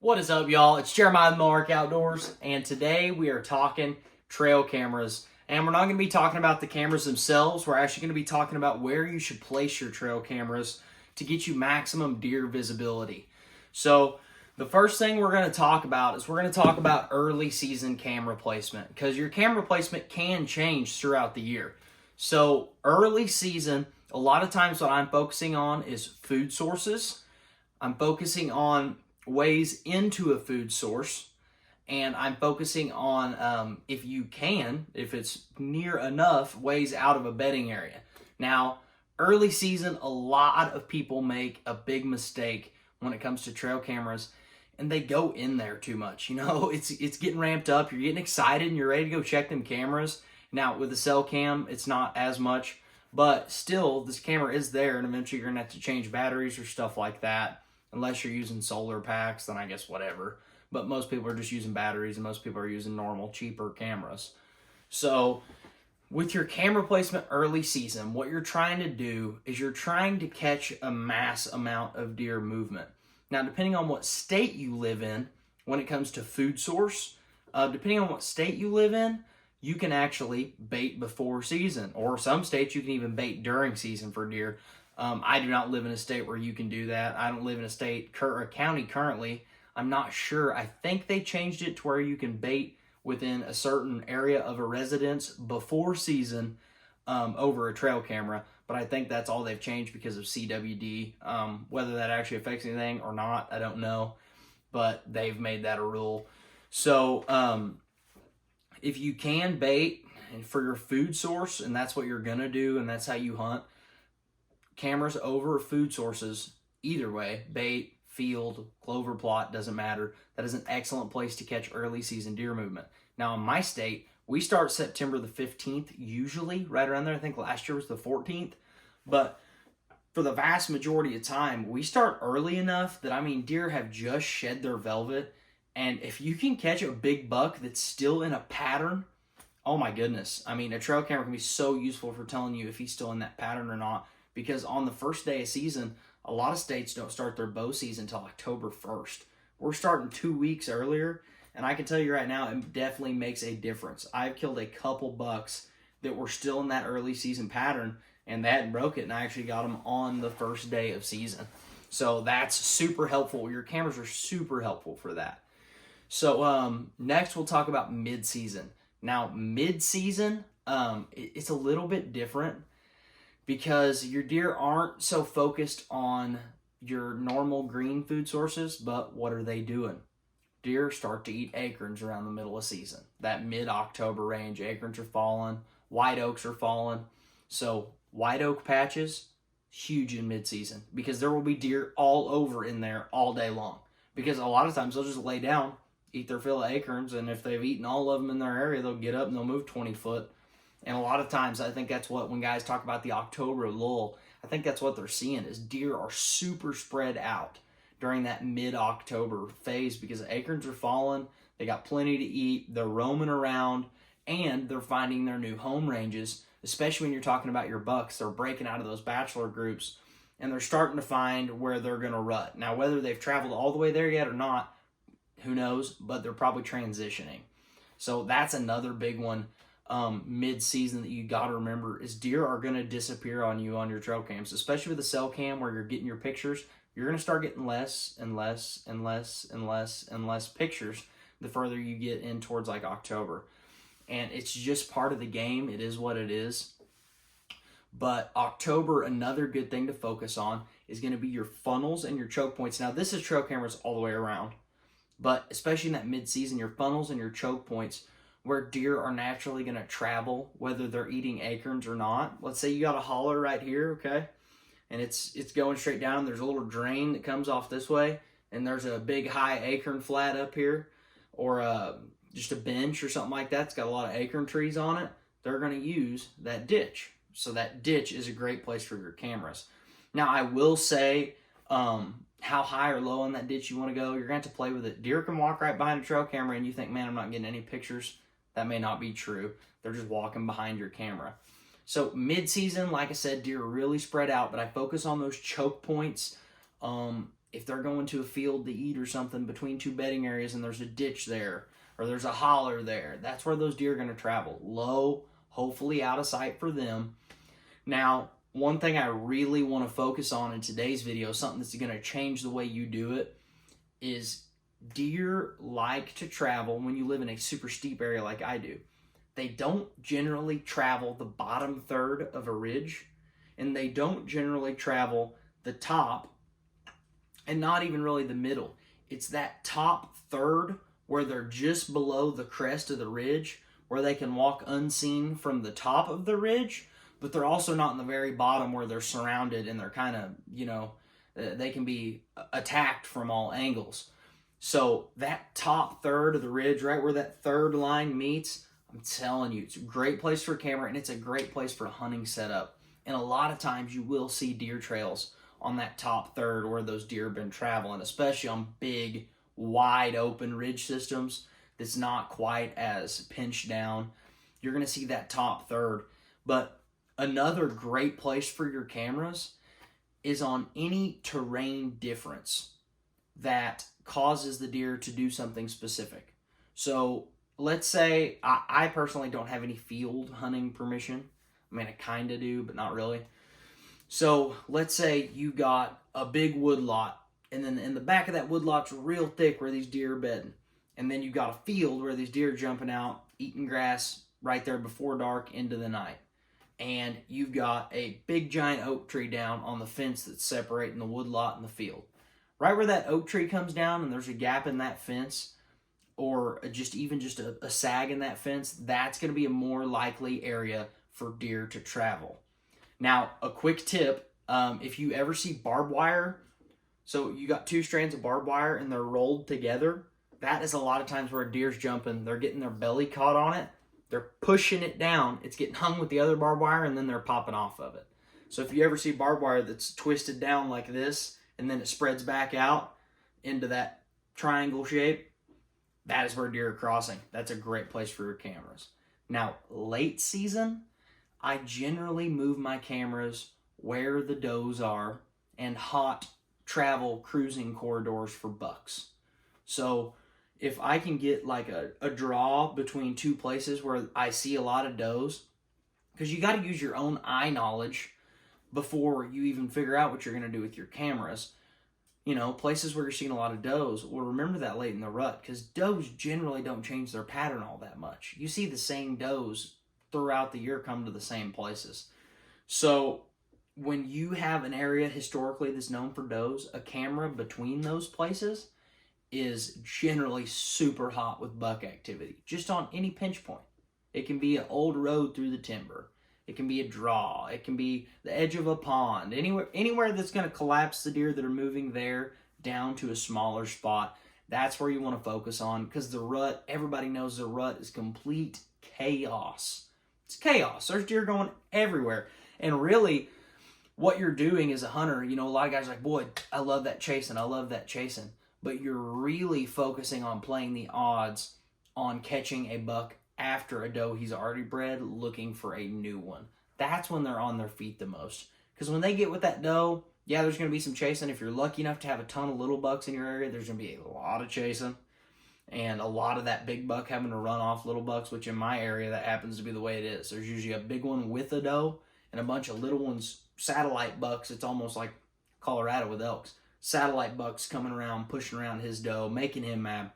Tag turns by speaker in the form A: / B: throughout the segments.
A: What is up, y'all? It's Jeremiah with Mark Outdoors, and today we are talking trail cameras. And we're not going to be talking about the cameras themselves. We're actually going to be talking about where you should place your trail cameras to get you maximum deer visibility. So the first thing we're going to talk about is we're going to talk about early season camera placement, because your camera placement can change throughout the year. So early season, a lot of times what I'm focusing on is food sources. I'm focusing on ways into a food source, and I'm focusing on, if it's near enough, ways out of a bedding area. Now, early season, a lot of people make a big mistake when it comes to trail cameras, and they go in there too much. You know, it's getting ramped up, you're getting excited, and you're ready to go check them cameras. Now, with the cell cam, it's not as much, but still, this camera is there, and eventually you're gonna have to change batteries or stuff like that. Unless you're using solar packs, then I guess whatever. But most people are just using batteries, and most people are using normal, cheaper cameras. So with your camera placement early season, what you're trying to do is you're trying to catch a mass amount of deer movement. Now, depending on what state you live in, when it comes to food source, depending on what state you live in, you can actually bait before season. Or some states you can even bait during season for deer. I do not live in a state where you can do that. I don't live in a state or a county currently. I'm not sure. I think they changed it to where you can bait within a certain area of a residence before season over a trail camera. But I think that's all they've changed because of CWD. Whether that actually affects anything or not, I don't know. But they've made that a rule. So if you can bait for your food source, and that's what you're going to do, and that's how you hunt, cameras over food sources, either way, bait, field, clover plot, doesn't matter. That is an excellent place to catch early season deer movement. Now, in my state, we start September the 15th, usually, right around there. I think last year was the 14th. But for the vast majority of time, we start early enough that, deer have just shed their velvet. And if you can catch a big buck that's still in a pattern, oh my goodness. A trail camera can be so useful for telling you if he's still in that pattern or not. Because on the first day of season, a lot of states don't start their bow season until October 1st. We're starting 2 weeks earlier, and I can tell you right now, it definitely makes a difference. I've killed a couple bucks that were still in that early season pattern, and they hadn't broke it, and I actually got them on the first day of season. So that's super helpful. Your cameras are super helpful for that. So next we'll talk about mid-season. Now, mid-season, it's a little bit different, because your deer aren't so focused on your normal green food sources, but what are they doing? Deer start to eat acorns around the middle of season. That mid-October range, acorns are falling, white oaks are falling. So white oak patches, huge in mid-season, because there will be deer all over in there all day long. Because a lot of times they'll just lay down, eat their fill of acorns, and if they've eaten all of them in their area, they'll get up and they'll move 20 foot. And a lot of times, I think that's what, when guys talk about the October lull, I think that's what they're seeing, is deer are super spread out during that mid-October phase, because the acorns are falling, they got plenty to eat, they're roaming around, and they're finding their new home ranges, especially when you're talking about your bucks. They're breaking out of those bachelor groups, and they're starting to find where they're going to rut. Now, whether they've traveled all the way there yet or not, who knows, but they're probably transitioning. So that's another big one. Mid-season that you got to remember is deer are going to disappear on you on your trail cams, especially with the cell cam where you're getting your pictures. You're going to start getting less and less and less and less and less pictures the further you get in towards like October. And it's just part of the game. It is what it is. But October, another good thing to focus on is going to be your funnels and your choke points. Now, this is trail cameras all the way around, but especially in that mid-season, your funnels and your choke points, where deer are naturally going to travel, whether they're eating acorns or not. Let's say you got a holler right here, okay? And it's going straight down. There's a little drain that comes off this way, and there's a big high acorn flat up here, or just a bench or something like that. It's got a lot of acorn trees on it. They're going to use that ditch. So that ditch is a great place for your cameras. Now, I will say how high or low in that ditch you want to go. You're going to have to play with it. Deer can walk right behind a trail camera, and you think, man, I'm not getting any pictures. That may not be true. They're just walking behind your camera. So mid-season, like I said, deer are really spread out, but I focus on those choke points if they're going to a field to eat or something between two bedding areas and there's a ditch there or there's a holler there, that's where those deer are going to travel. Low, hopefully out of sight for them. Now, one thing I really want to focus on in today's video, something that's going to change the way you do it, is deer like to travel when you live in a super steep area like I do. They don't generally travel the bottom third of a ridge, and they don't generally travel the top, and not even really the middle. It's that top third where they're just below the crest of the ridge, where they can walk unseen from the top of the ridge, but they're also not in the very bottom where they're surrounded and they're kind of, they can be attacked from all angles. So that top third of the ridge, right where that third line meets, I'm telling you, it's a great place for a camera, and it's a great place for a hunting setup. And a lot of times you will see deer trails on that top third where those deer have been traveling, especially on big, wide open ridge systems that's not quite as pinched down. You're going to see that top third. But another great place for your cameras is on any terrain difference that causes the deer to do something specific. So let's say I personally don't have any field hunting permission. I mean, I kind of do, but not really. So let's say you got a big wood lot, and then in the back of that wood lot's real thick where these deer are bedding. And then you got a field where these deer are jumping out, eating grass right there before dark into the night. And you've got a big giant oak tree down on the fence that's separating the wood lot and the field. Right where that oak tree comes down and there's a gap in that fence, or just a sag in that fence, that's going to be a more likely area for deer to travel. Now, a quick tip, if you ever see barbed wire, so you got two strands of barbed wire and they're rolled together, that is a lot of times where a deer's jumping, they're getting their belly caught on it, they're pushing it down, it's getting hung with the other barbed wire, and then they're popping off of it. So if you ever see barbed wire that's twisted down like this, and then it spreads back out into that triangle shape, that is where deer are crossing. That's a great place for your cameras. Now, late season, I generally move my cameras where the does are and hot travel cruising corridors for bucks. So if I can get like a draw between two places where I see a lot of does, because you got to use your own eye knowledge before you even figure out what you're going to do with your cameras. Places where you're seeing a lot of does, well, remember that late in the rut, because does generally don't change their pattern all that much. You see the same does throughout the year come to the same places. So when you have an area historically that's known for does, a camera between those places is generally super hot with buck activity, just on any pinch point. It can be an old road through the timber. It can be a draw. It can be the edge of a pond. Anywhere that's going to collapse the deer that are moving there down to a smaller spot. That's where you want to focus on, because the rut, everybody knows the rut is complete chaos. It's chaos. There's deer going everywhere. And really, what you're doing as a hunter, a lot of guys are like, boy, I love that chasing. I love that chasing. But you're really focusing on playing the odds on catching a buck after a doe he's already bred, looking for a new one. That's when they're on their feet the most. Because when they get with that doe, yeah, there's going to be some chasing. If you're lucky enough to have a ton of little bucks in your area, there's going to be a lot of chasing. And a lot of that big buck having to run off little bucks, which in my area, that happens to be the way it is. There's usually a big one with a doe and a bunch of little ones, satellite bucks. It's almost like Colorado with elks. Satellite bucks coming around, pushing around his doe, making him mad.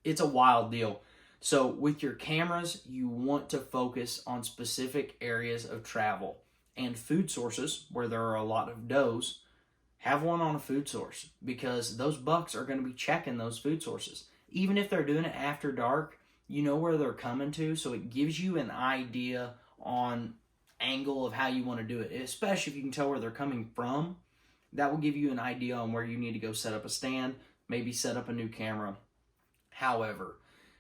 A: It's a wild deal. So with your cameras, you want to focus on specific areas of travel and food sources where there are a lot of does. Have one on a food source, because those bucks are going to be checking those food sources. Even if they're doing it after dark, you know where they're coming to, so it gives you an idea on angle of how you want to do it, especially if you can tell where they're coming from. That will give you an idea on where you need to go set up a stand, maybe set up a new camera. However,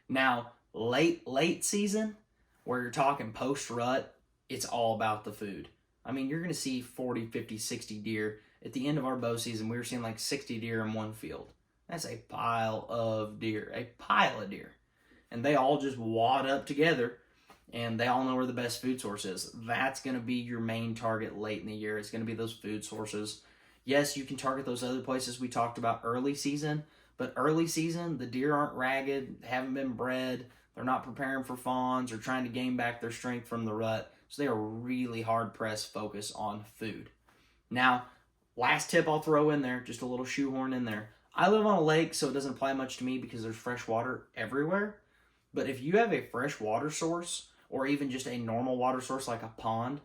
A: now late season, where you're talking post-rut, it's all about the food. I mean, you're going to see 40, 50, 60 deer. At the end of our bow season, we were seeing like 60 deer in one field. That's a pile of deer, And they all just wad up together, and they all know where the best food source is. That's going to be your main target late in the year. It's going to be those food sources. Yes, you can target those other places we talked about early season, but early season, the deer aren't ragged, haven't been bred, they're not preparing for fawns or trying to gain back their strength from the rut, so they are really hard pressed focus on food. Now, last tip I'll throw in there, just a little shoehorn in there. I live on a lake, so it doesn't apply much to me because there's fresh water everywhere. But if you have a fresh water source, or even just a normal water source like a pond,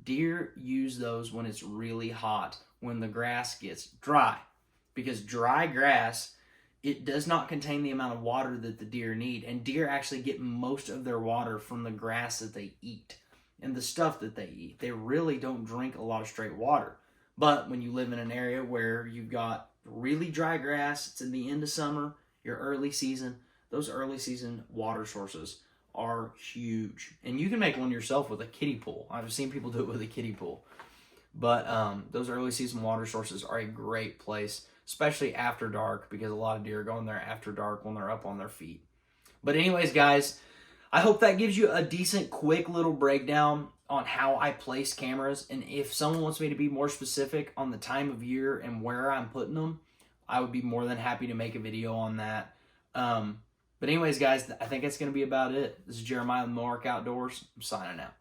A: deer use those when it's really hot, when the grass gets dry. Because dry grass, it does not contain the amount of water that the deer need. And deer actually get most of their water from the grass that they eat and the stuff that they eat. They really don't drink a lot of straight water. But when you live in an area where you've got really dry grass, it's in the end of summer, your early season, those early season water sources are huge. And you can make one yourself with a kiddie pool. I've seen people do it with a kiddie pool. But those early season water sources are a great place, especially after dark, because a lot of deer are going there after dark when they're up on their feet. But anyways, guys, I hope that gives you a decent, quick little breakdown on how I place cameras. And if someone wants me to be more specific on the time of year and where I'm putting them, I would be more than happy to make a video on that. But anyways, guys, I think that's going to be about it. This is Jeremiah with Mohawk Outdoors. I'm signing out.